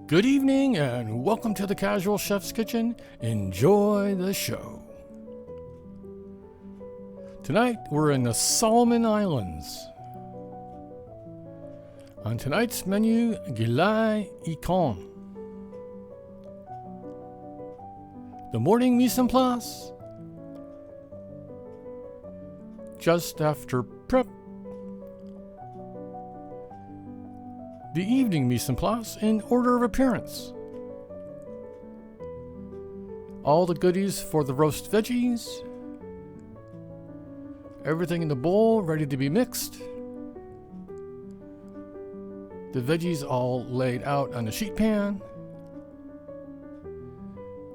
Good evening and welcome to the Casual Chef's Kitchen. Enjoy the show. Tonight we're in the Solomon Islands. On tonight's menu, Gulai Ikan. The morning mise en place, just after prep. The evening mise en place in order of appearance. All the goodies for the roast veggies. Everything in the bowl ready to be mixed. The veggies all laid out on the sheet pan.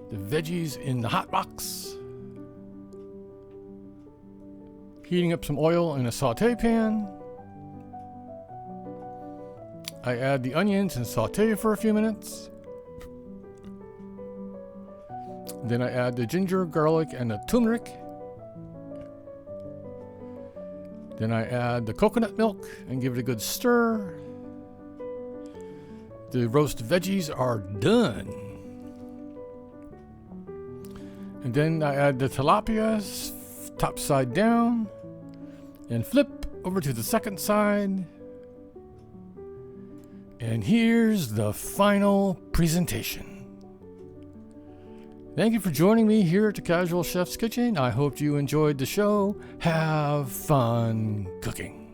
The veggies in the hot box. Heating up some oil in a saute pan. I add the onions and saute for a few minutes. Then I add the ginger, garlic, and the turmeric. Then I add the coconut milk and give it a good stir. The roast veggies are done. And then I add the tilapia top side down and flip over to the second side. And here's the final presentation. Thank you for joining me here at the Casual Chef's Kitchen. I hope you enjoyed the show. Have fun cooking.